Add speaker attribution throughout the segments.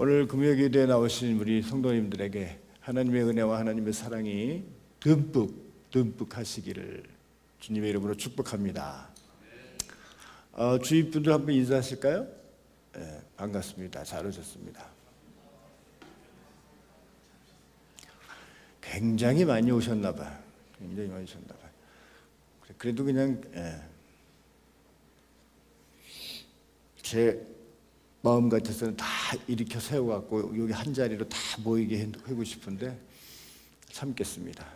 Speaker 1: 오늘 금요기도에 나오신 우리 성도님들에게 하나님의 은혜와 하나님의 사랑이 듬뿍 하시기를 주님의 이름으로 축복합니다. 주위 분들 한번 인사하실까요? 네, 반갑습니다. 잘 오셨습니다. 굉장히 많이 오셨나 봐요. 굉장히 많이 오셨나 봐요. 그래도 그냥 제 마음 같아서는 다 일으켜 세워갖고 여기 한 자리로 다 모이게 하고 싶은데 참겠습니다.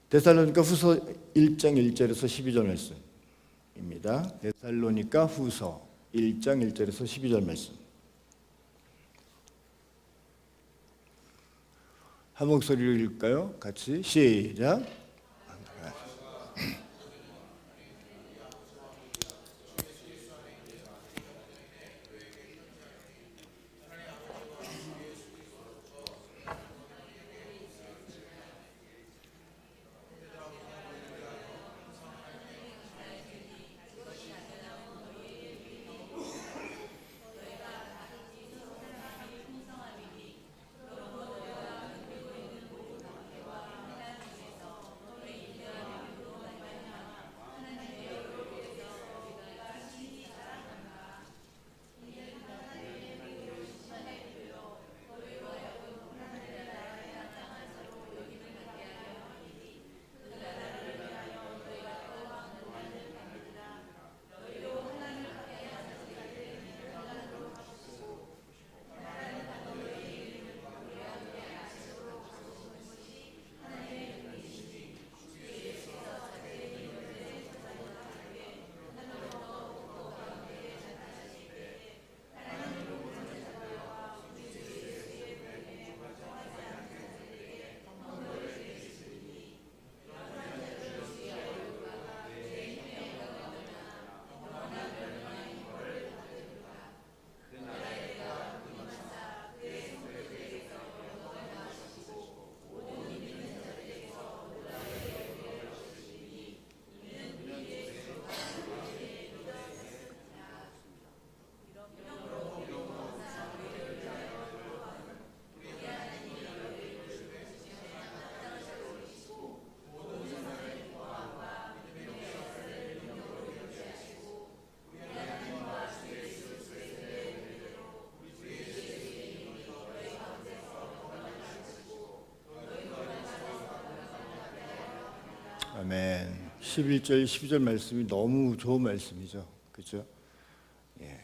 Speaker 1: 데살로니가 후서 1장 1절에서 12절 말씀입니다. 데살로니가 후서 1장 1절에서 12절 말씀. 한 목소리로 읽을까요? 같이 시작. 아멘. 11절, 12절 말씀이 너무 좋은 말씀이죠. 그렇죠? 예,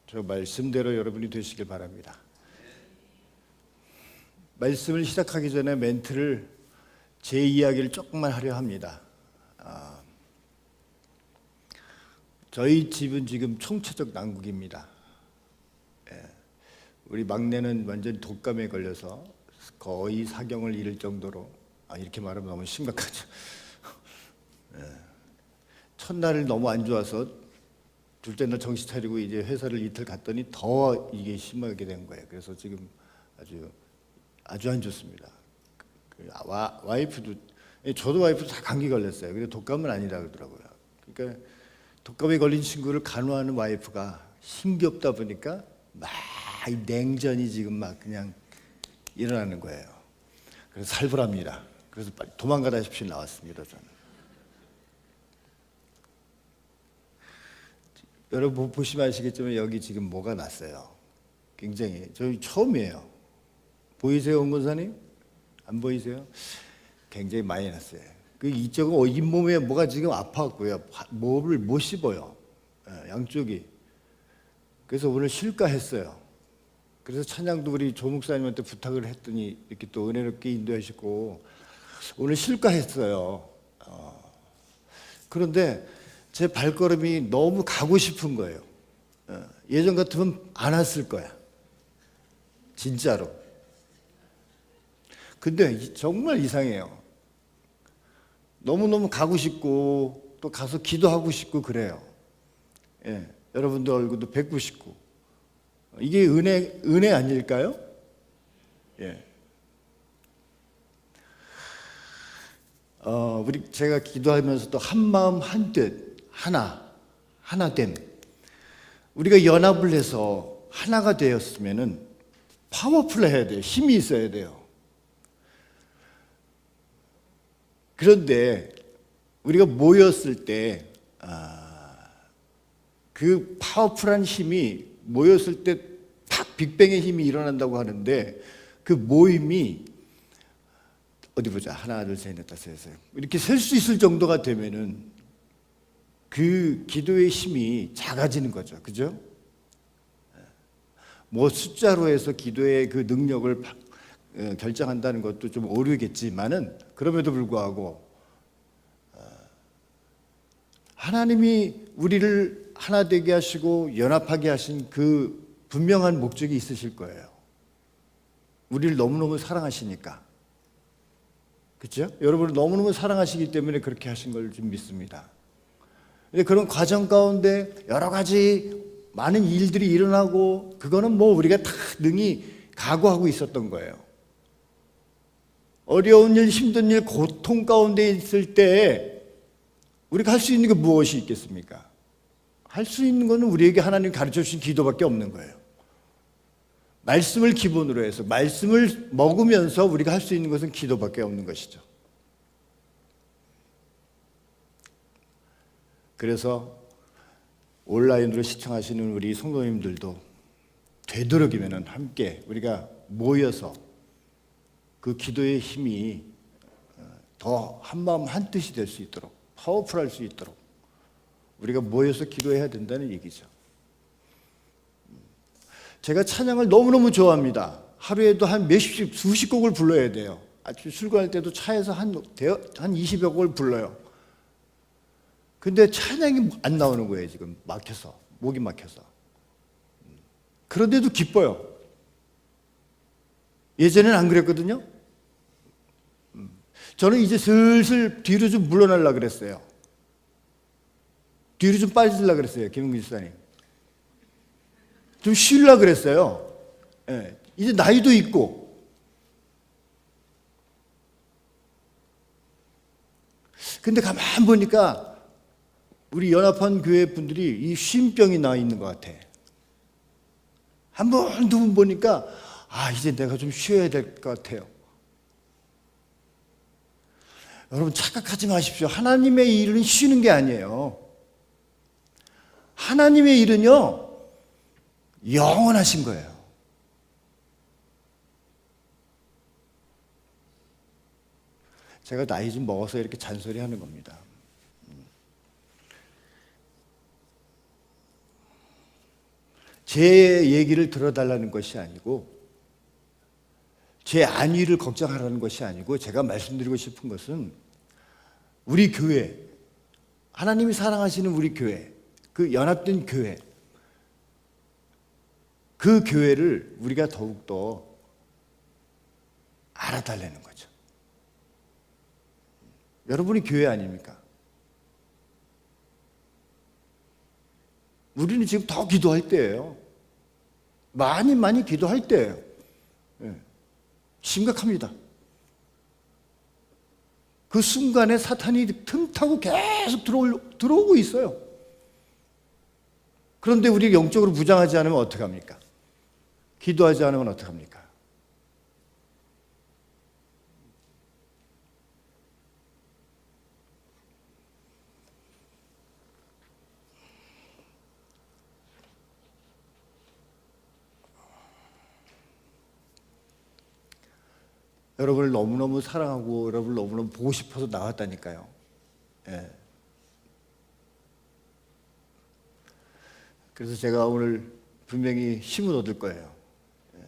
Speaker 1: 저 말씀대로 여러분이 되시길 바랍니다. 말씀을 시작하기 전에 멘트를 제 이야기를 조금만 하려 합니다. 저희 집은 지금 총체적 난국입니다. 예, 우리 막내는 완전히 독감에 걸려서 거의 사경을 잃을 정도로 이렇게 말하면 너무 심각하죠. 첫날을 너무 안 좋아서 둘째 날 정신 차리고 이제 회사를 이틀 갔더니 더 이게 심하게 된 거예요. 그래서 지금 아주 안 좋습니다. 와이프도 저도 와이프도 다 감기 걸렸어요. 근데 독감은 아니라 그러더라고요. 그러니까 독감에 걸린 친구를 간호하는 와이프가 힘이 없다 보니까 막 이 냉전이 지금 막 그냥 일어나는 거예요. 그래서 살벌합니다. 그래서 빨리 도망가다시피 나왔습니다. 저는. 여러분 보시면 아시겠지만 여기 지금 뭐가 났어요. 굉장히 저희 처음이에요. 보이세요, 온 권사님? 안 보이세요? 굉장히 많이 났어요. 그 이쪽은 잇몸에 뭐가 지금 아파갖고요. 몸을 못 씹어요. 양쪽이. 그래서 오늘 쉴까 했어요. 그래서 찬양도 우리 조 목사님한테 부탁을 했더니 이렇게 또 은혜롭게 인도하시고 오늘 쉴까 했어요. 그런데 제 발걸음이 너무 가고 싶은 거예요. 예전 같으면 안 왔을 거야. 진짜로. 근데 정말 이상해요. 너무너무 가고 싶고 또 가서 기도하고 싶고 그래요. 예, 여러분들 얼굴도 뵙고 싶고. 이게 은혜 아닐까요? 예. 제가 기도하면서도 한 마음 한 뜻 하나 하나됨. 우리가 연합을 해서 하나가 되었으면은 파워풀해야 돼요. 힘이 있어야 돼요. 그런데 우리가 모였을 때 그 파워풀한 힘이 모였을 때 탁 빅뱅의 힘이 일어난다고 하는데 그 모임이 어디 보자. 하나, 둘, 셋, 넷, 다섯, 여섯. 이렇게 셀 수 있을 정도가 되면은 그 기도의 힘이 작아지는 거죠. 그죠? 뭐 숫자로 해서 기도의 그 능력을 결정한다는 것도 좀 오류겠지만은 그럼에도 불구하고 하나님이 우리를 하나 되게 하시고 연합하게 하신 그 분명한 목적이 있으실 거예요. 우리를 너무너무 사랑하시니까. 그렇죠? 여러분을 너무너무 사랑하시기 때문에 그렇게 하신 걸 좀 믿습니다. 근데 그런 과정 가운데 여러 가지 많은 일들이 일어나고 그거는 뭐 우리가 다 능히 각오하고 있었던 거예요. 어려운 일, 힘든 일, 고통 가운데 있을 때 우리가 할 수 있는 게 무엇이 있겠습니까? 할 수 있는 것은 우리에게 하나님 가르쳐 주신 기도밖에 없는 거예요. 말씀을 기본으로 해서 말씀을 먹으면서 우리가 할 수 있는 것은 기도밖에 없는 것이죠. 그래서 온라인으로 시청하시는 우리 성도님들도 되도록이면 함께 우리가 모여서 그 기도의 힘이 더 한마음 한뜻이 될 수 있도록 파워풀할 수 있도록 우리가 모여서 기도해야 된다는 얘기죠. 제가 찬양을 너무너무 좋아합니다. 하루에도 한 몇십, 수십 곡을 불러야 돼요. 아침 출근할 때도 차에서 한 20여 곡을 불러요. 근데 찬양이 안 나오는 거예요, 지금. 막혀서. 목이 막혀서. 그런데도 기뻐요. 예전에는 안 그랬거든요. 저는 이제 슬슬 뒤로 좀 물러나려고 그랬어요. 뒤로 좀 빠지려고 그랬어요, 김은근 집사님. 좀 쉬려고 그랬어요. 예, 이제 나이도 있고. 근데 가만 보니까 우리 연합한 교회 분들이 이 쉼병이 나 있는 것 같아. 한 번, 두 번 보니까 이제 내가 좀 쉬어야 될 것 같아요. 여러분 착각하지 마십시오. 하나님의 일은 쉬는 게 아니에요. 하나님의 일은요 영원하신 거예요. 제가 나이 좀 먹어서 이렇게 잔소리하는 겁니다. 제 얘기를 들어달라는 것이 아니고 제 안위를 걱정하라는 것이 아니고 제가 말씀드리고 싶은 것은 우리 교회, 하나님이 사랑하시는 우리 교회, 그 연합된 교회, 그 교회를 우리가 더욱더 알아달라는 거죠. 여러분이 교회 아닙니까? 우리는 지금 더 기도할 때예요. 많이 기도할 때예요. 심각합니다. 그 순간에 사탄이 틈타고 계속 들어오고 있어요. 그런데 우리가 영적으로 무장하지 않으면 어떡합니까? 기도하지 않으면 어떡합니까? 여러분을 너무너무 사랑하고 여러분을 너무너무 보고 싶어서 나왔다니까요. 예. 그래서 제가 오늘 분명히 힘을 얻을 거예요. 예.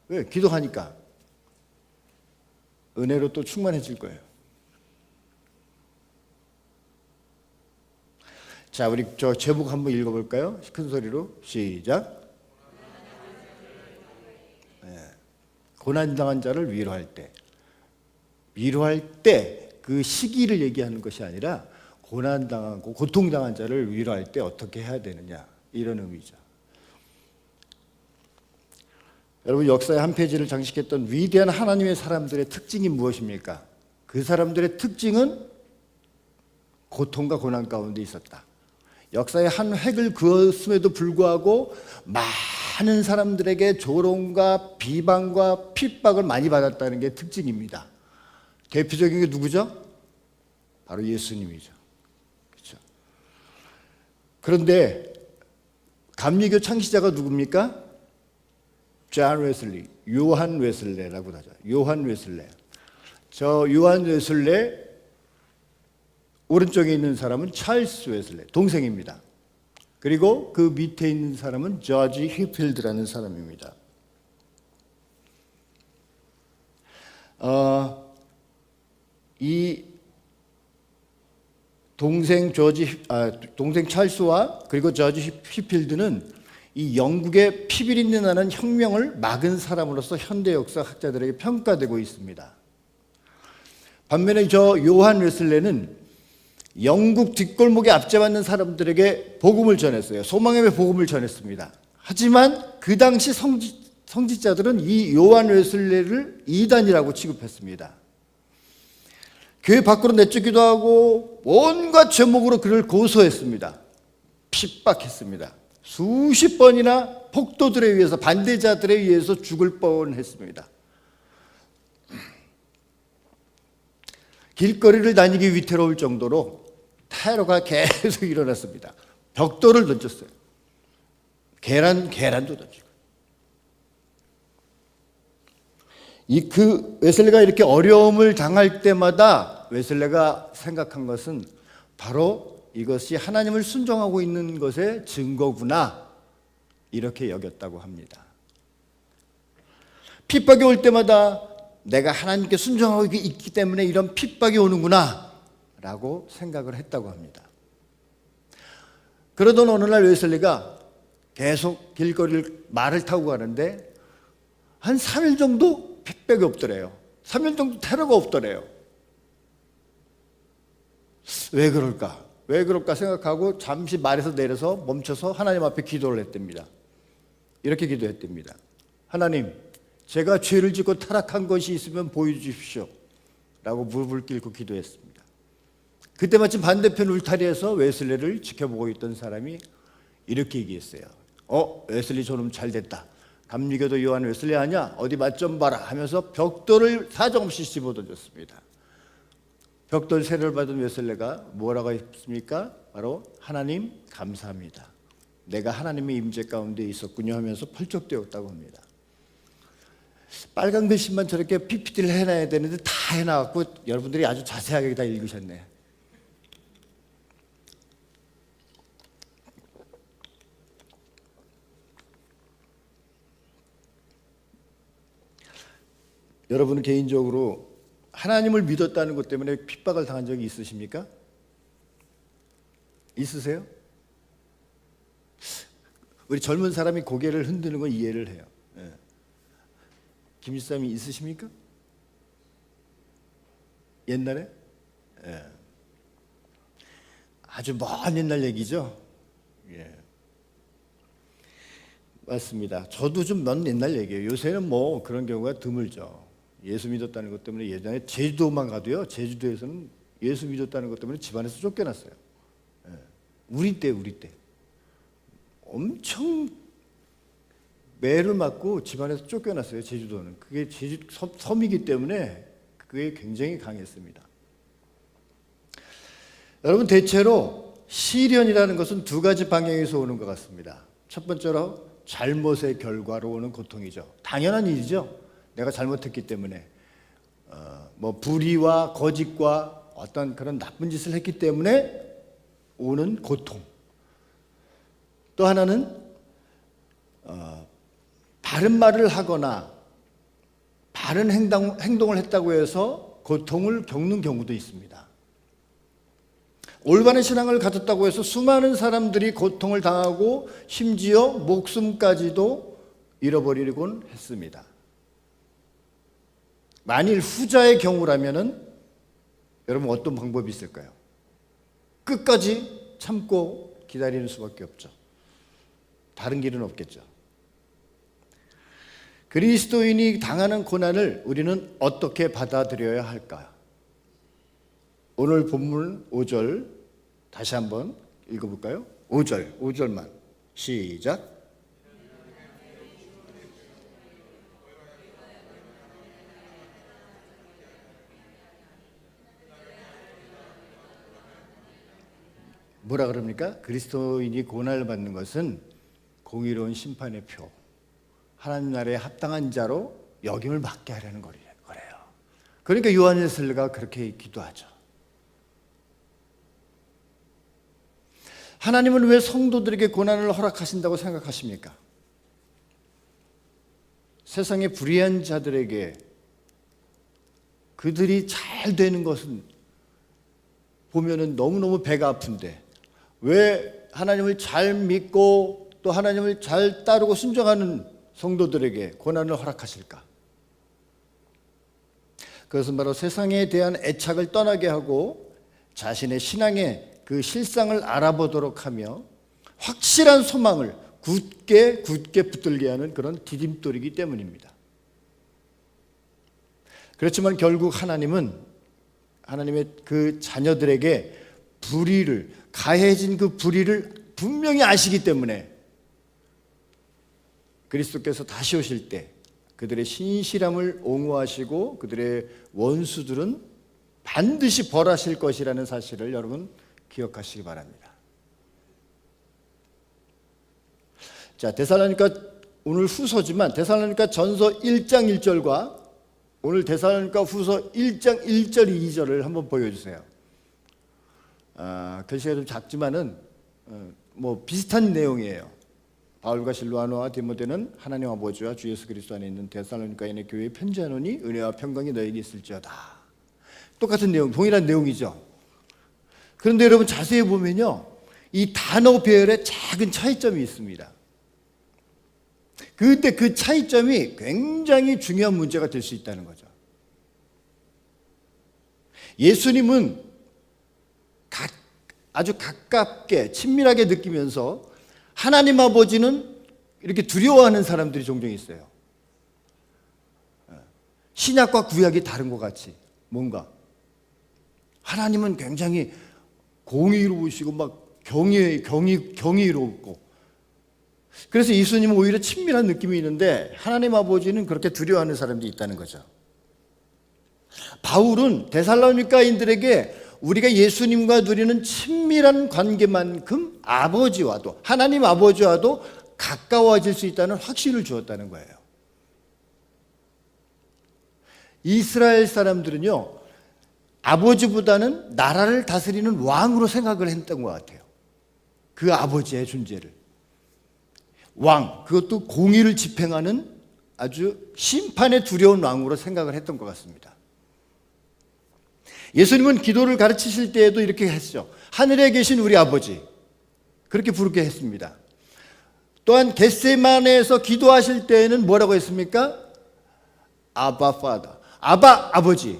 Speaker 1: 왜? 기도하니까. 은혜로 또 충만해질 거예요. 자, 우리 저 제목 한번 읽어볼까요? 큰 소리로 시작. 고난당한 자를 위로할 때, 그 시기를 얘기하는 것이 아니라 고난당하고 고통당한 자를 위로할 때 어떻게 해야 되느냐, 이런 의미죠. 여러분, 역사의 한 페이지를 장식했던 위대한 하나님의 사람들의 특징이 무엇입니까? 그 사람들의 특징은 고통과 고난 가운데 있었다. 역사의 한 획을 그었음에도 불구하고 많은 사람들에게 조롱과 비방과 핍박을 많이 받았다는 게 특징입니다. 대표적인 게 누구죠? 바로 예수님이죠. 그렇죠? 그런데 감리교 창시자가 누굽니까? 존 웨슬리, 요한 웨슬레라고 하죠. 요한 웨슬레. 저 요한 웨슬레 오른쪽에 있는 사람은 찰스 웨슬레, 동생입니다. 그리고 그 밑에 있는 사람은 저지 휘필드라는 사람입니다. 이 동생 찰스와 그리고 저지 휘필드는 이 영국의 피비린내 나는 혁명을 막은 사람으로서 현대 역사 학자들에게 평가되고 있습니다. 반면에 저 요한 웨슬레는 영국 뒷골목에 압제받는 사람들에게 복음을 전했어요. 소망의 복음을 전했습니다. 하지만 그 당시 성직자들은 이 요한 웨슬레를 이단이라고 취급했습니다. 교회 밖으로 내쫓기도 하고 온갖 제목으로 그를 고소했습니다. 핍박했습니다. 수십 번이나 폭도들에 의해서, 반대자들에 의해서 죽을 뻔했습니다. 길거리를 다니기 위태로울 정도로 테러가 계속 일어났습니다. 벽돌을 던졌어요. 계란도 던지고. 그 웨슬레가 이렇게 어려움을 당할 때마다 웨슬레가 생각한 것은 바로 이것이 하나님을 순종하고 있는 것의 증거구나, 이렇게 여겼다고 합니다. 핍박이 올 때마다 내가 하나님께 순종하고 있기 때문에 이런 핍박이 오는구나 라고 생각을 했다고 합니다. 그러던 어느 날 웨슬리가 계속 길거리를 말을 타고 가는데 한 3일 정도 핍박이 없더래요. 3일 정도 테러가 없더래요. 왜 그럴까 생각하고 잠시 말에서 내려서 멈춰서 하나님 앞에 기도를 했답니다. 이렇게 기도했답니다. 하나님, 제가 죄를 짓고 타락한 것이 있으면 보여주십시오 라고 무릎을 꿇고 기도했습니다. 그때 마침 반대편 울타리에서 웨슬레를 지켜보고 있던 사람이 이렇게 얘기했어요. 웨슬리 저놈 잘됐다. 감리교도 요한 웨슬리 아냐? 어디 맛 좀 봐라 하면서 벽돌을 사정없이 집어던졌습니다. 벽돌 세례를 받은 웨슬레가 뭐라고 했습니까? 바로 하나님 감사합니다. 내가 하나님의 임재 가운데 있었군요 하면서 펄쩍 뛰었다고 합니다. 빨간 글씨만 저렇게 PPT를 해놔야 되는데 다 해놔갖고 여러분들이 아주 자세하게 다 읽으셨네. 여러분은 개인적으로 하나님을 믿었다는 것 때문에 핍박을 당한 적이 있으십니까? 있으세요? 우리 젊은 사람이 고개를 흔드는 건 이해를 해요. 김일삼이 있으십니까? 옛날에? 아주 먼 옛날 얘기죠. 맞습니다. 저도 좀 먼 옛날 얘기예요. 요새는 뭐 그런 경우가 드물죠. 예수 믿었다는 것 때문에 예전에 제주도만 가도요. 제주도에서는 예수 믿었다는 것 때문에 집안에서 쫓겨났어요. 우리 때 엄청 매를 맞고 집안에서 쫓겨났어요. 제주도는 그게 제주 섬이기 때문에 그게 굉장히 강했습니다. 여러분, 대체로 시련이라는 것은 두 가지 방향에서 오는 것 같습니다. 첫 번째로 잘못의 결과로 오는 고통이죠. 당연한 일이죠. 내가 잘못했기 때문에 뭐 불의와 거짓과 어떤 그런 나쁜 짓을 했기 때문에 오는 고통. 또 하나는 바른 말을 하거나 바른 행동을 했다고 해서 고통을 겪는 경우도 있습니다. 올바른 신앙을 가졌다고 해서 수많은 사람들이 고통을 당하고 심지어 목숨까지도 잃어버리곤 했습니다. 만일 후자의 경우라면은 여러분 어떤 방법이 있을까요? 끝까지 참고 기다리는 수밖에 없죠. 다른 길은 없겠죠. 그리스도인이 당하는 고난을 우리는 어떻게 받아들여야 할까? 오늘 본문 5절 다시 한번 읽어볼까요? 5절만 시작. 뭐라 그럽니까? 그리스도인이 고난을 받는 것은 공의로운 심판의 표, 하나님 나라에 합당한 자로 여김을 받게 하려는 거래요. 그러니까 요한일서가 그렇게 기도하죠. 하나님은 왜 성도들에게 고난을 허락하신다고 생각하십니까? 세상의 불의한 자들에게 그들이 잘 되는 것은 보면은 너무너무 배가 아픈데 왜 하나님을 잘 믿고 또 하나님을 잘 따르고 순종하는 성도들에게 고난을 허락하실까? 그것은 바로 세상에 대한 애착을 떠나게 하고 자신의 신앙의 그 실상을 알아보도록 하며 확실한 소망을 굳게 붙들게 하는 그런 디딤돌이기 때문입니다. 그렇지만 결국 하나님은 하나님의 그 자녀들에게 가해진 그 불의를 분명히 아시기 때문에 그리스도께서 다시 오실 때 그들의 신실함을 옹호하시고 그들의 원수들은 반드시 벌하실 것이라는 사실을 여러분 기억하시기 바랍니다. 자, 데살로니가 오늘 후서지만 데살로니가 전서 1장 1절과 오늘 데살로니가 후서 1장 1절 2절을 한번 보여주세요. 글씨가 좀 작지만은 뭐 비슷한 내용이에요. 바울과 실로아노와 디모데는 하나님 아버지와 주 예수 그리스도 안에 있는 데살로니가인의 교회에 편지하노니 은혜와 평강이 너에게 있을지어다. 똑같은 내용, 동일한 내용이죠. 그런데 여러분 자세히 보면요, 이 단어 배열에 작은 차이점이 있습니다. 그때 그 차이점이 굉장히 중요한 문제가 될 수 있다는 거죠. 예수님은 아주 가깝게 친밀하게 느끼면서 하나님 아버지는 이렇게 두려워하는 사람들이 종종 있어요. 신약과 구약이 다른 것 같이 뭔가 하나님은 굉장히 공의로우시고 막 경이롭고 그래서 예수님은 오히려 친밀한 느낌이 있는데 하나님 아버지는 그렇게 두려워하는 사람들이 있다는 거죠. 바울은 데살로니가인들에게 우리가 예수님과 누리는 친밀한 관계만큼 아버지와도 하나님 아버지와도 가까워질 수 있다는 확신을 주었다는 거예요. 이스라엘 사람들은요, 아버지보다는 나라를 다스리는 왕으로 생각을 했던 것 같아요. 그 아버지의 존재를. 왕, 그것도 공의를 집행하는 아주 심판에 두려운 왕으로 생각을 했던 것 같습니다. 예수님은 기도를 가르치실 때에도 이렇게 했죠. 하늘에 계신 우리 아버지, 그렇게 부르게 했습니다. 또한 겟세마네에서 기도하실 때에는 뭐라고 했습니까? 아바 파더, 아바 아버지,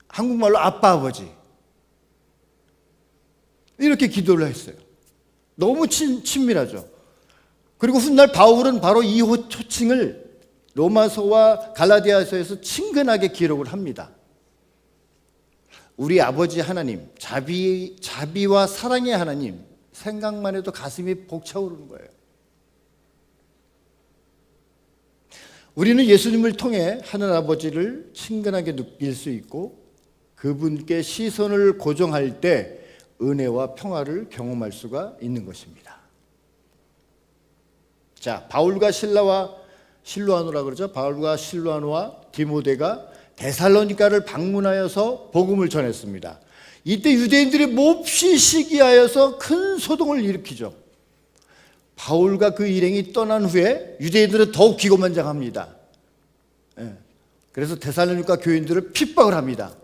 Speaker 1: 한국말로 아빠 아버지, 이렇게 기도를 했어요. 너무 친밀하죠. 그리고 훗날 바울은 바로 이 호칭을 로마서와 갈라디아서에서 친근하게 기록을 합니다. 우리 아버지 하나님, 자비와 사랑의 하나님, 생각만 해도 가슴이 벅차오르는 거예요. 우리는 예수님을 통해 하늘 아버지를 친근하게 느낄 수 있고 그분께 시선을 고정할 때 은혜와 평화를 경험할 수가 있는 것입니다. 자, 바울과 실로아노라 그러죠. 바울과 실로아노와 디모데가 데살로니가를 방문하여서 복음을 전했습니다. 이때 유대인들이 몹시 시기하여서 큰 소동을 일으키죠. 바울과 그 일행이 떠난 후에 유대인들은 더욱 기고만장합니다. 그래서 데살로니가 교인들을 핍박을 합니다.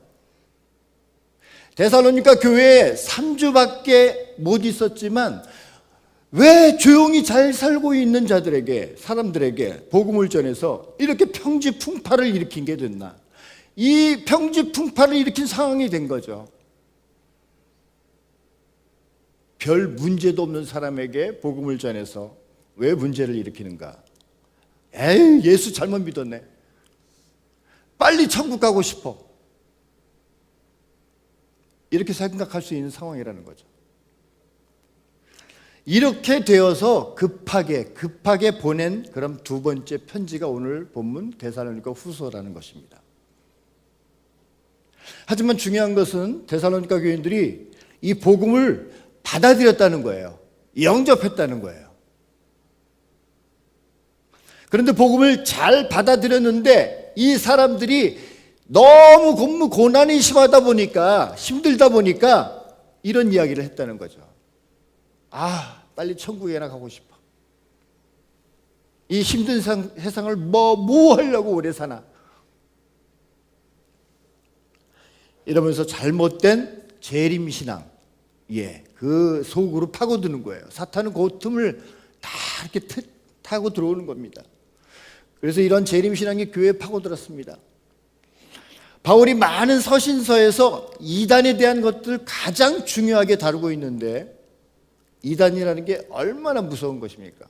Speaker 1: 데살로니가 교회에 3주밖에 못 있었지만 왜 조용히 잘 살고 있는 사람들에게 복음을 전해서 이렇게 평지풍파를 일으킨 게 됐나? 이 평지풍파를 일으킨 상황이 된 거죠. 별 문제도 없는 사람에게 복음을 전해서 왜 문제를 일으키는가? 에이, 예수 잘못 믿었네. 빨리 천국 가고 싶어. 이렇게 생각할 수 있는 상황이라는 거죠. 이렇게 되어서 급하게 보낸 그럼 두 번째 편지가 오늘 본문 데살로니가 후서라는 것입니다. 하지만 중요한 것은 데살로니가 교인들이 이 복음을 받아들였다는 거예요. 영접했다는 거예요. 그런데 복음을 잘 받아들였는데 이 사람들이 너무 고난이 심하다 보니까, 힘들다 보니까 이런 이야기를 했다는 거죠. 빨리 천국에나 가고 싶어. 이 힘든 세상을 뭐 하려고 오래 사나. 이러면서 잘못된 재림신앙, 그 속으로 파고드는 거예요. 사탄은 그 틈을 다 이렇게 타고 들어오는 겁니다. 그래서 이런 재림신앙이 교회에 파고들었습니다. 바울이 많은 서신서에서 이단에 대한 것들을 가장 중요하게 다루고 있는데, 이단이라는 게 얼마나 무서운 것입니까?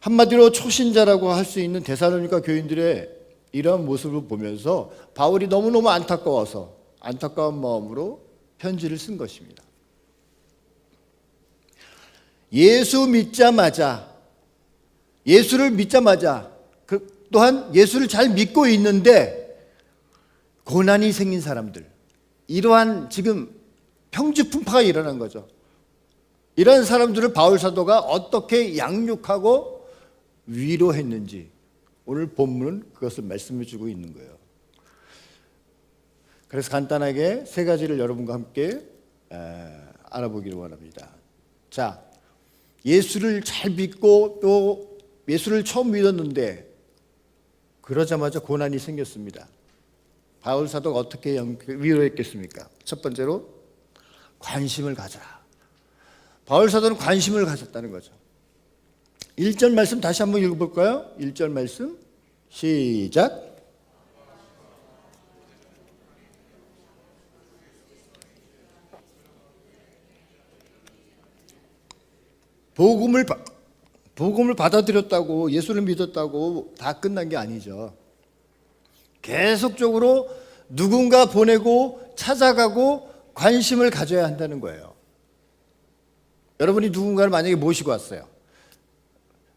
Speaker 1: 한마디로 초신자라고 할 수 있는 데살로니가 교인들의 이러한 모습을 보면서 바울이 너무너무 안타까워서 안타까운 마음으로 편지를 쓴 것입니다. 예수를 믿자마자 또한 예수를 잘 믿고 있는데 고난이 생긴 사람들, 이러한 지금 평지풍파가 일어난 거죠. 이런 사람들을 바울 사도가 어떻게 양육하고 위로했는지 오늘 본문은 그것을 말씀해 주고 있는 거예요. 그래서 간단하게 세 가지를 여러분과 함께 알아보기를 원합니다. 자, 예수를 잘 믿고 또 예수를 처음 믿었는데 그러자마자 고난이 생겼습니다. 바울 사도가 어떻게 위로했겠습니까? 첫 번째로 관심을 가져라. 바울 사도는 관심을 가졌다는 거죠. 1절 말씀 다시 한번 읽어볼까요? 1절 말씀 시작. 복음을 받아들였다고, 예수를 믿었다고 다 끝난 게 아니죠. 계속적으로 누군가 보내고 찾아가고 관심을 가져야 한다는 거예요. 여러분이 누군가를 만약에 모시고 왔어요.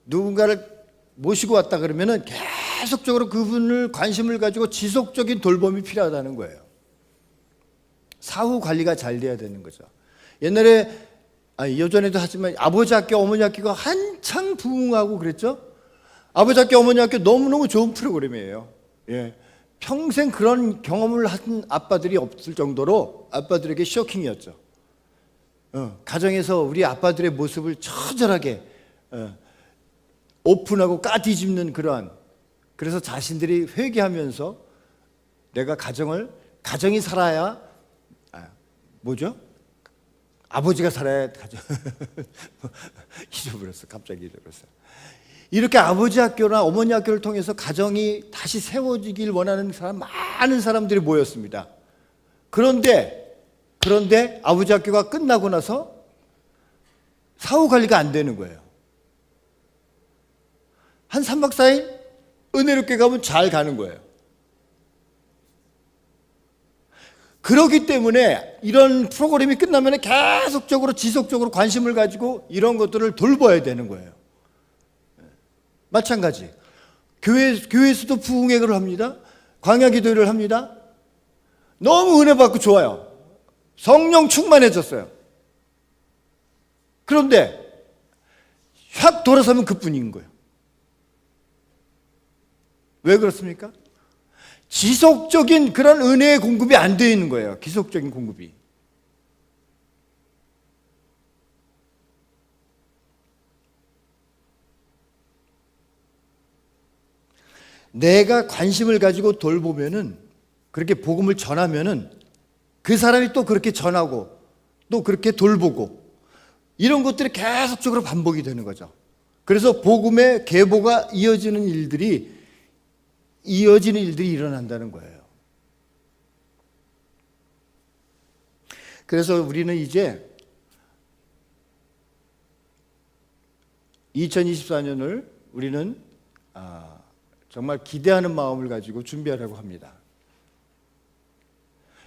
Speaker 1: 누군가를 모시고 왔다 그러면은 계속적으로 그분을 관심을 가지고 지속적인 돌봄이 필요하다는 거예요. 사후 관리가 잘 돼야 되는 거죠. 옛날에 예전에도 하지만 아버지 학교, 어머니 학교가 한창 부흥하고 그랬죠. 아버지 학교, 어머니 학교 너무너무 좋은 프로그램이에요. 평생 그런 경험을 한 아빠들이 없을 정도로 아빠들에게 쇼킹이었죠. 가정에서 우리 아빠들의 모습을 처절하게 오픈하고 까뒤집는 그래서 자신들이 회개하면서 내가 가정이 살아야 아버지가 살아야 가정 갑자기 잊어버렸어요. 이렇게 아버지 학교나 어머니 학교를 통해서 가정이 다시 세워지길 원하는 많은 사람들이 모였습니다. 그런데 아버지 학교가 끝나고 나서 사후 관리가 안 되는 거예요. 한 3박 4일 은혜롭게 가면 잘 가는 거예요. 그렇기 때문에 이런 프로그램이 끝나면 계속적으로 지속적으로 관심을 가지고 이런 것들을 돌봐야 되는 거예요. 마찬가지 교회에서도 부흥회를 합니다. 광야기도회를 합니다. 너무 은혜 받고 좋아요. 성령 충만해졌어요. 그런데 확 돌아서면 그뿐인 거예요. 왜 그렇습니까? 지속적인 그런 은혜의 공급이 안 되어 있는 거예요. 지속적인 공급이. 내가 관심을 가지고 돌보면은, 그렇게 복음을 전하면은 그 사람이 또 그렇게 전하고 또 그렇게 돌보고 이런 것들이 계속적으로 반복이 되는 거죠. 그래서 복음의 계보가 이어지는 일들이 일어난다는 거예요. 그래서 우리는 이제 2024년을 우리는 정말 기대하는 마음을 가지고 준비하려고 합니다.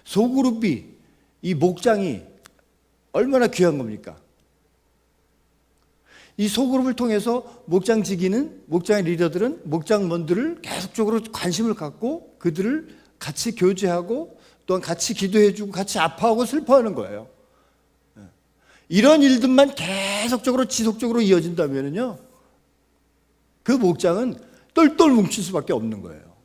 Speaker 1: 소그룹이, 이 목장이 얼마나 귀한 겁니까? 이 소그룹을 통해서 목장의 리더들은 목장원들을 계속적으로 관심을 갖고 그들을 같이 교제하고 또한 같이 기도해주고 같이 아파하고 슬퍼하는 거예요. 이런 일들만 계속적으로 지속적으로 이어진다면요, 그 목장은 똘똘 뭉칠 수밖에 없는 거예요.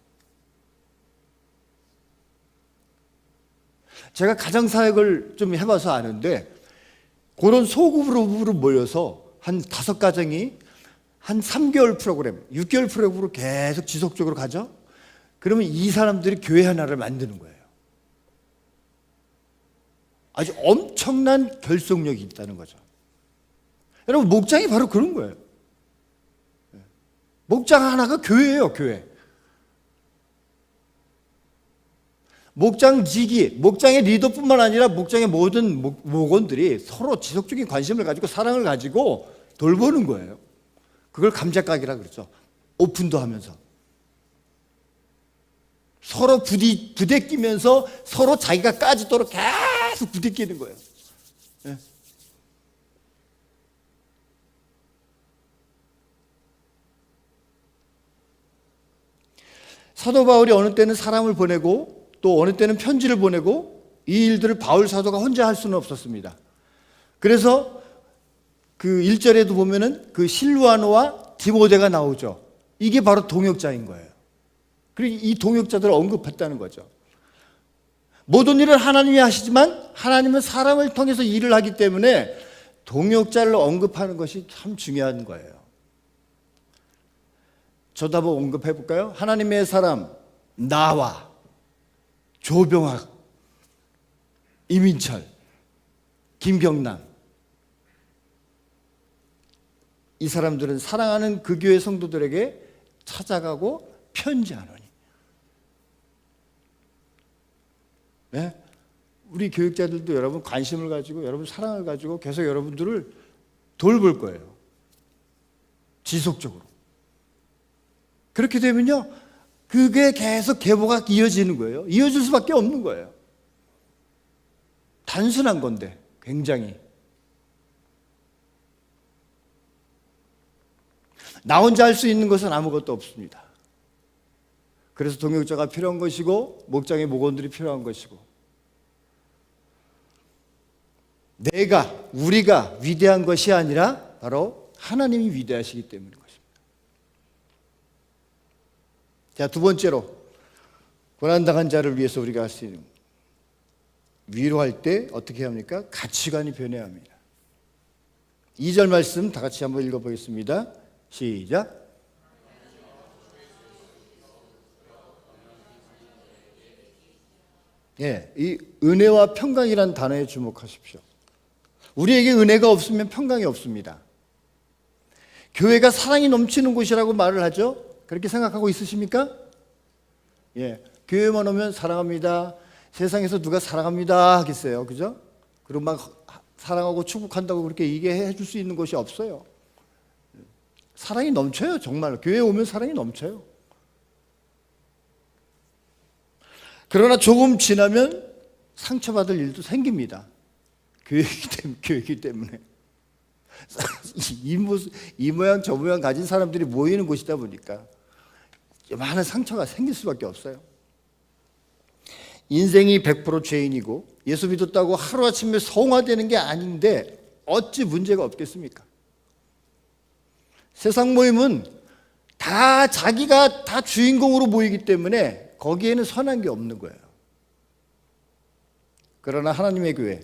Speaker 1: 제가 가정사역을 좀 해봐서 아는데, 그런 소그룹으로 모여서 한 5가정이 한 3개월 프로그램, 6개월 프로그램으로 계속 지속적으로 가죠. 그러면 이 사람들이 교회 하나를 만드는 거예요. 아주 엄청난 결속력이 있다는 거죠. 여러분, 목장이 바로 그런 거예요. 목장 하나가 교회예요, 교회. 목장의 리더뿐만 아니라 목장의 모든 목원들이 서로 지속적인 관심을 가지고 사랑을 가지고 돌보는 거예요. 그걸 감작각이라 그러죠. 오픈도 하면서 서로 부대끼면서 서로 자기가 까지도록 계속 부대끼는 거예요. 네. 사도 바울이 어느 때는 사람을 보내고 또 어느 때는 편지를 보내고 이 일들을 바울 사도가 혼자 할 수는 없었습니다. 그래서 그 1절에도 보면은 그 실루아노와 디모데가 나오죠. 이게 바로 동역자인 거예요. 그리고 이 동역자들을 언급했다는 거죠. 모든 일을 하나님이 하시지만 하나님은 사람을 통해서 일을 하기 때문에 동역자를 언급하는 것이 참 중요한 거예요. 저도 한번 언급해 볼까요? 하나님의 사람 나와 조병학, 이민철, 김경남, 이 사람들은 사랑하는 그 교회 성도들에게 찾아가고 편지하노니. 네? 우리 교육자들도 여러분 관심을 가지고 여러분 사랑을 가지고 계속 여러분들을 돌볼 거예요. 지속적으로. 그렇게 되면요, 그게 계속 계보가 이어지는 거예요. 이어질 수밖에 없는 거예요. 단순한 건데 굉장히. 나 혼자 할 수 있는 것은 아무것도 없습니다. 그래서 동역자가 필요한 것이고 목장의 목원들이 필요한 것이고, 우리가 위대한 것이 아니라 바로 하나님이 위대하시기 때문인 것입니다. 자, 두 번째로 고난당한 자를 위해서 우리가 할 수 있는, 위로할 때 어떻게 해야 합니까? 가치관이 변해야 합니다. 2절 말씀 다 같이 한번 읽어보겠습니다. 시작. 예, 이 은혜와 평강이라는 단어에 주목하십시오. 우리에게 은혜가 없으면 평강이 없습니다. 교회가 사랑이 넘치는 곳이라고 말을 하죠. 그렇게 생각하고 있으십니까? 예, 교회만 오면 사랑합니다. 세상에서 누가 사랑합니다 하겠어요, 그죠? 그리고 막 사랑하고 축복한다고 그렇게 얘기해 줄 수 있는 곳이 없어요. 사랑이 넘쳐요, 정말. 교회에 오면 사랑이 넘쳐요. 그러나 조금 지나면 상처받을 일도 생깁니다. 교회이기 때문에. 이 모양 저 모양 가진 사람들이 모이는 곳이다 보니까 많은 상처가 생길 수밖에 없어요. 인생이 100% 죄인이고 예수 믿었다고 하루아침에 성화되는 게 아닌데 어찌 문제가 없겠습니까? 세상 모임은 다 자기가 다 주인공으로 보이기 때문에 거기에는 선한 게 없는 거예요. 그러나 하나님의 교회,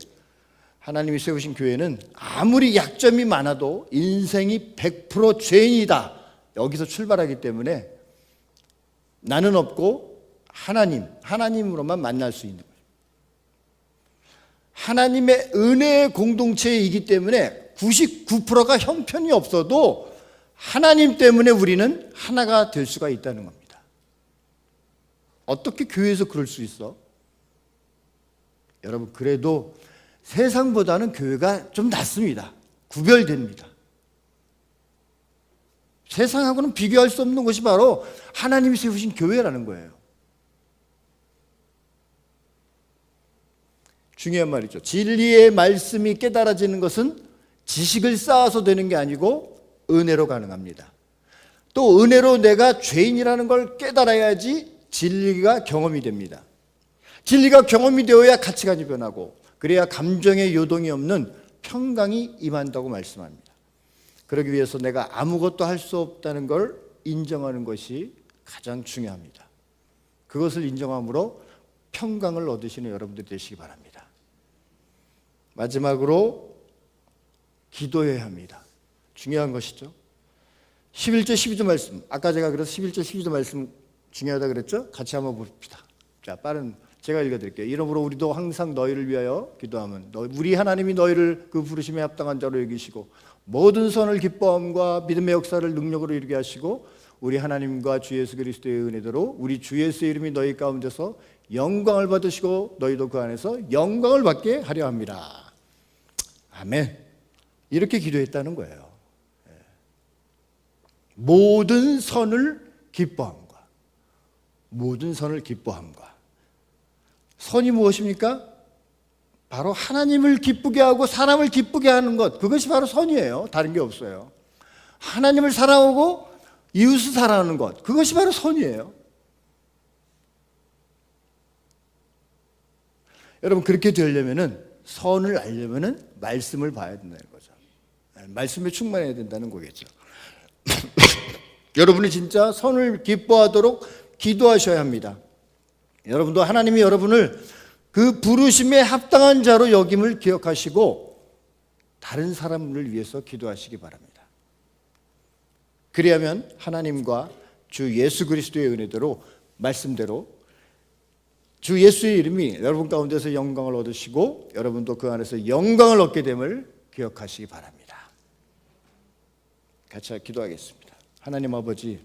Speaker 1: 하나님이 세우신 교회는 아무리 약점이 많아도 인생이 100% 죄인이다, 여기서 출발하기 때문에 나는 없고 하나님으로만 만날 수 있는 거예요. 하나님의 은혜의 공동체이기 때문에 99%가 형편이 없어도 하나님 때문에 우리는 하나가 될 수가 있다는 겁니다. 어떻게 교회에서 그럴 수 있어? 여러분, 그래도 세상보다는 교회가 좀 낫습니다. 구별됩니다. 세상하고는 비교할 수 없는 것이 바로 하나님이 세우신 교회라는 거예요. 중요한 말이죠. 진리의 말씀이 깨달아지는 것은 지식을 쌓아서 되는 게 아니고 은혜로 가능합니다. 또 은혜로 내가 죄인이라는 걸 깨달아야지 진리가 경험이 됩니다. 진리가 경험이 되어야 가치관이 변하고 그래야 감정의 요동이 없는 평강이 임한다고 말씀합니다. 그러기 위해서 내가 아무것도 할 수 없다는 걸 인정하는 것이 가장 중요합니다. 그것을 인정함으로 평강을 얻으시는 여러분들이 되시기 바랍니다. 마지막으로 기도해야 합니다. 중요한 것이죠. 11절 12절 말씀, 아까 제가 그래서 11절 12절 말씀 중요하다 그랬죠? 같이 한번 봅시다. 자, 제가 읽어드릴게요. 이러므로 우리도 항상 너희를 위하여 기도하면 우리 하나님이 너희를 그 부르심에 합당한 자로 여기시고 모든 선을 기뻐함과 믿음의 역사를 능력으로 이루게 하시고 우리 하나님과 주 예수 그리스도의 은혜대로 우리 주 예수의 이름이 너희 가운데서 영광을 받으시고 너희도 그 안에서 영광을 받게 하려 합니다. 아멘. 이렇게 기도했다는 거예요. 모든 선을 기뻐함과 모든 선을 기뻐함과 선이 무엇입니까? 바로 하나님을 기쁘게 하고 사람을 기쁘게 하는 것, 그것이 바로 선이에요. 다른 게 없어요. 하나님을 사랑하고 이웃을 사랑하는 것, 그것이 바로 선이에요. 여러분, 그렇게 되려면은, 선을 알려면은 말씀을 봐야 된다는 거죠. 말씀에 충만해야 된다는 거겠죠. 여러분이 진짜 선을 기뻐하도록 기도하셔야 합니다. 여러분도 하나님이 여러분을 그 부르심에 합당한 자로 여김을 기억하시고 다른 사람을 위해서 기도하시기 바랍니다. 그리하면 하나님과 주 예수 그리스도의 은혜대로 말씀대로 주 예수의 이름이 여러분 가운데서 영광을 얻으시고 여러분도 그 안에서 영광을 얻게 됨을 기억하시기 바랍니다. 같이 기도하겠습니다. 하나님 아버지,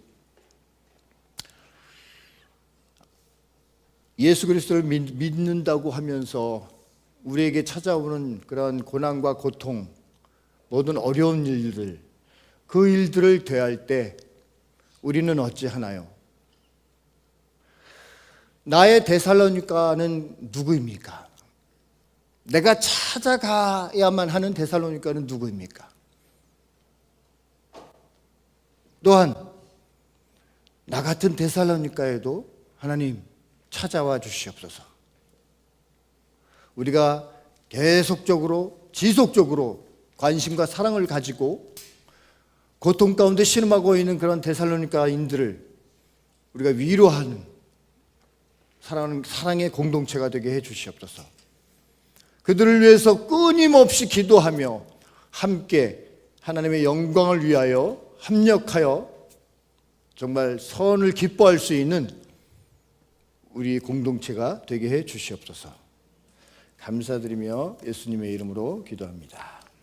Speaker 1: 예수 그리스도를 믿는다고 하면서 우리에게 찾아오는 그런 고난과 고통, 모든 어려운 일들, 그 일들을 대할 때 우리는 어찌하나요? 나의 데살로니가는 누구입니까? 내가 찾아가야만 하는 데살로니가는 누구입니까? 또한 나 같은 데살로니가에도 하나님 찾아와 주시옵소서. 우리가 계속적으로 지속적으로 관심과 사랑을 가지고 고통 가운데 신음하고 있는 그런 데살로니가인들을 우리가 위로하는 사랑의 공동체가 되게 해 주시옵소서. 그들을 위해서 끊임없이 기도하며 함께 하나님의 영광을 위하여 합력하여 정말 선을 기뻐할 수 있는 우리 공동체가 되게 해 주시옵소서. 감사드리며 예수님의 이름으로 기도합니다.